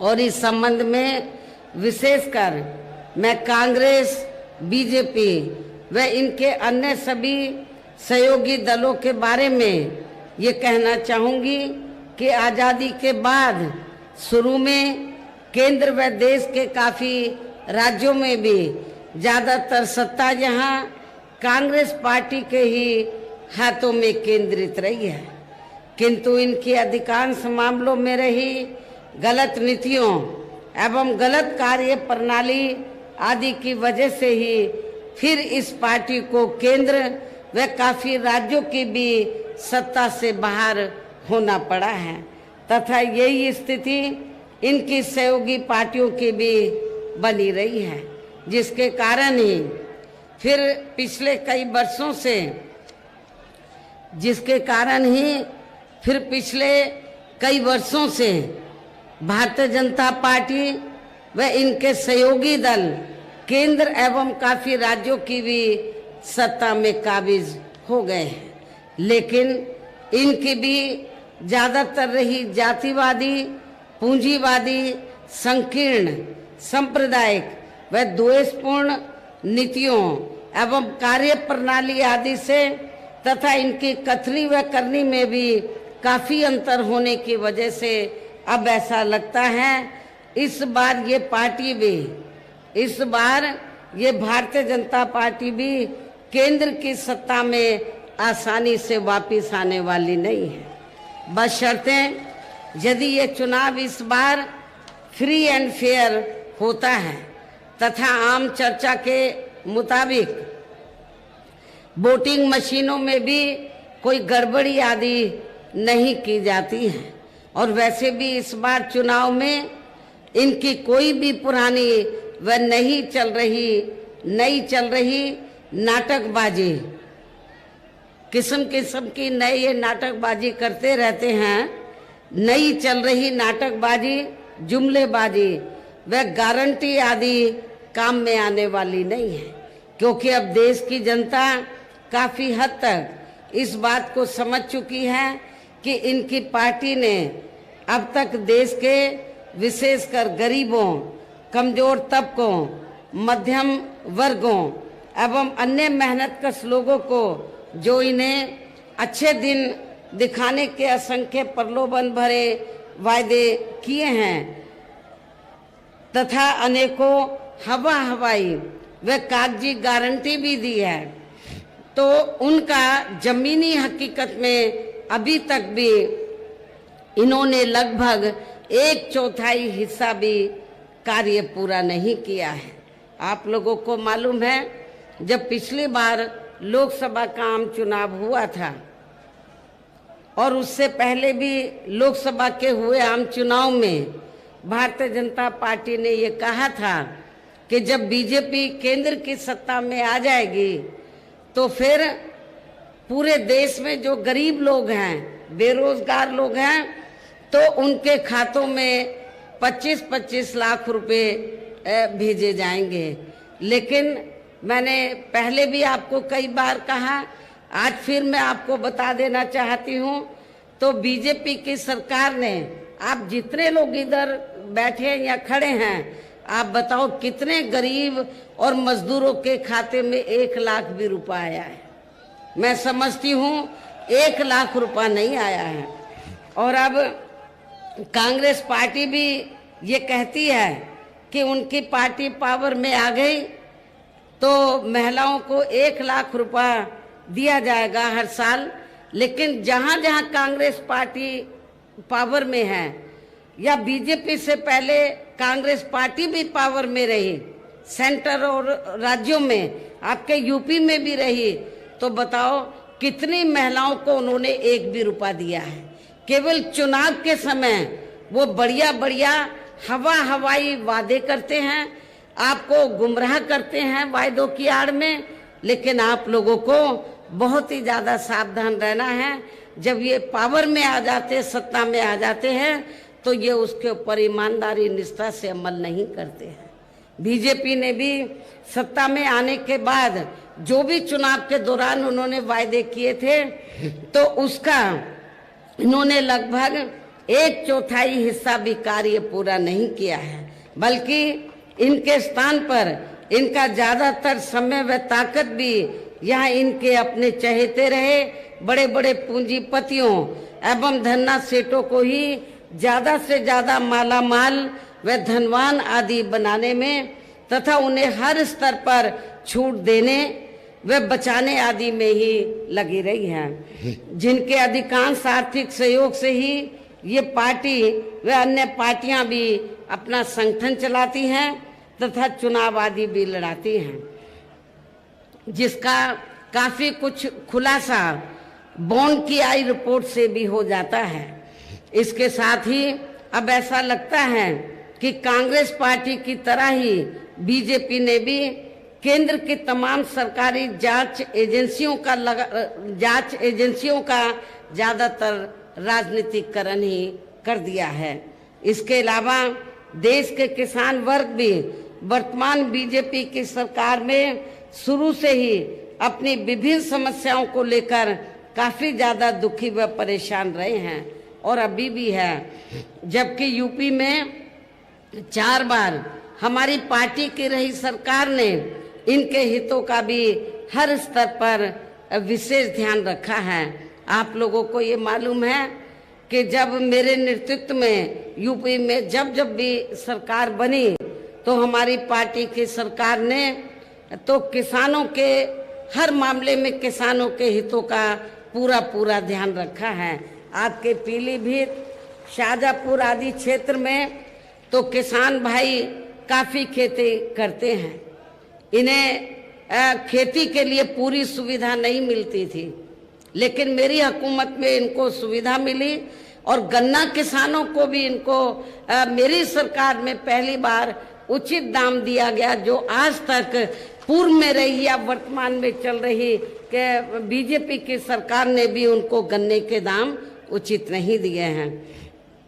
और इस संबंध में विशेषकर मैं कांग्रेस, बीजेपी व इनके अन्य सभी सहयोगी दलों के बारे में ये कहना चाहूँगी कि आज़ादी के बाद शुरू में केंद्र व देश के काफ़ी राज्यों में भी ज़्यादातर सत्ता यहाँ कांग्रेस पार्टी के ही हाथों में केंद्रित रही है, किंतु इनकी अधिकांश मामलों में रही गलत नीतियों एवं गलत कार्य प्रणाली आदि की वजह से ही फिर इस पार्टी को केंद्र व काफ़ी राज्यों की भी सत्ता से बाहर होना पड़ा है तथा यही स्थिति इनकी सहयोगी पार्टियों की भी बनी रही है, जिसके कारण ही फिर पिछले कई वर्षों से भारतीय जनता पार्टी व इनके सहयोगी दल केंद्र एवं काफ़ी राज्यों की भी सत्ता में काबिज हो गए हैं, लेकिन इनकी भी ज़्यादातर रही जातिवादी, पूंजीवादी, संकीर्ण, सांप्रदायिक व द्वेषपूर्ण नीतियों एवं कार्य प्रणाली आदि से तथा इनकी कथनी व करनी में भी काफ़ी अंतर होने की वजह से अब ऐसा लगता है इस बार ये भारतीय जनता पार्टी भी केंद्र की सत्ता में आसानी से वापस आने वाली नहीं है, बशर्ते यदि ये चुनाव इस बार फ्री एंड फेयर होता है तथा आम चर्चा के मुताबिक वोटिंग मशीनों में भी कोई गड़बड़ी आदि नहीं की जाती है। और वैसे भी इस बार चुनाव में इनकी कोई भी पुरानी व नई चल रही नाटकबाजी, किस्म किस्म की नए ये नाटकबाजी करते रहते हैं, नई चल रही नाटकबाजी, जुमलेबाजी व गारंटी आदि काम में आने वाली नहीं है, क्योंकि अब देश की जनता काफ़ी हद तक इस बात को समझ चुकी है कि इनकी पार्टी ने अब तक देश के विशेषकर गरीबों, कमजोर तबकों, मध्यम वर्गों एवं अन्य मेहनतकश लोगों को जो इन्हें अच्छे दिन दिखाने के असंख्य प्रलोभन भरे वायदे किए हैं तथा अनेकों हवाई व कागजी गारंटी भी दी है, तो उनका जमीनी हकीकत में अभी तक भी इन्होंने लगभग 1/4 हिस्सा भी कार्य पूरा नहीं किया है। आप लोगों को मालूम है, जब पिछली बार लोकसभा का आम चुनाव हुआ था और उससे पहले भी लोकसभा के हुए आम चुनाव में भारतीय जनता पार्टी ने ये कहा था कि जब बीजेपी केंद्र की सत्ता में आ जाएगी तो फिर पूरे देश में जो गरीब लोग हैं, बेरोजगार लोग हैं, तो उनके खातों में 25-25 लाख रुपए भेजे जाएंगे। लेकिन मैंने पहले भी आपको कई बार कहा, आज फिर मैं आपको बता देना चाहती हूँ, तो बीजेपी की सरकार ने, आप जितने लोग इधर बैठे या खड़े हैं, आप बताओ कितने गरीब और मजदूरों के खाते में 1 लाख भी रुपया आया है? मैं समझती हूँ 1 लाख रुपया नहीं आया है। और अब कांग्रेस पार्टी भी ये कहती है कि उनकी पार्टी पावर में आ गई तो महिलाओं को 1 लाख रुपया दिया जाएगा हर साल। लेकिन जहाँ जहाँ कांग्रेस पार्टी पावर में है या बीजेपी से पहले कांग्रेस पार्टी भी पावर में रही, सेंटर और राज्यों में, आपके यूपी में भी रही, तो बताओ कितनी महिलाओं को उन्होंने 1 भी रुपया दिया है? केवल चुनाव के समय वो बढ़िया हवाई वादे करते हैं, आपको गुमराह करते हैं वायदों की आड़ में। लेकिन आप लोगों को बहुत ही ज़्यादा सावधान रहना है। जब ये पावर में आ जाते, सत्ता में आ जाते हैं, तो ये उसके ऊपर ईमानदारी निष्ठा से अमल नहीं करते हैं। बीजेपी ने भी सत्ता में आने के बाद जो भी चुनाव के दौरान उन्होंने वायदे किए थे, तो उसका इन्होंने लगभग 1/4 हिस्सा भी कार्य पूरा नहीं किया है, बल्कि इनके स्थान पर इनका ज्यादातर समय व ताकत भी यहाँ इनके अपने चहेते रहे बड़े बड़े पूंजीपतियों एवं धन्ना सेठों को ही ज्यादा से ज्यादा माला माल व धनवान आदि बनाने में तथा उन्हें हर स्तर पर छूट देने व बचाने आदि में ही लगी रही है, जिनके अधिकांश आर्थिक सहयोग से ही ये पार्टी व अन्य पार्टियां भी अपना संगठन चलाती हैं तथा चुनाव आदि भी लड़ाती हैं, जिसका काफी कुछ खुलासा बॉन्ड की आई रिपोर्ट से भी हो जाता है। इसके साथ ही अब ऐसा लगता है कि कांग्रेस पार्टी की तरह ही बीजेपी ने भी केंद्र की तमाम सरकारी जांच एजेंसियों का ज्यादातर राजनीतिकरण ही कर दिया है। इसके अलावा देश के किसान वर्ग भी वर्तमान बीजेपी की सरकार में शुरू से ही अपनी विभिन्न समस्याओं को लेकर काफी ज्यादा दुखी व परेशान रहे हैं और अभी भी है, जबकि यूपी में 4 बार हमारी पार्टी की रही सरकार ने इनके हितों का भी हर स्तर पर विशेष ध्यान रखा है। आप लोगों को ये मालूम है कि जब मेरे नेतृत्व में यूपी में जब भी सरकार बनी तो हमारी पार्टी की सरकार ने तो किसानों के हर मामले में किसानों के हितों का पूरा ध्यान रखा है। आपके पीलीभीत, शाहजहाँपुर आदि क्षेत्र में तो किसान भाई काफी खेती करते हैं, इन्हें खेती के लिए पूरी सुविधा नहीं मिलती थी, लेकिन मेरी हुकूमत में इनको सुविधा मिली और गन्ना किसानों को भी इनको मेरी सरकार में पहली बार उचित दाम दिया गया, जो आज तक पूर्व में रही या वर्तमान में चल रही कि बीजेपी की सरकार ने भी उनको गन्ने के दाम उचित नहीं दिए हैं।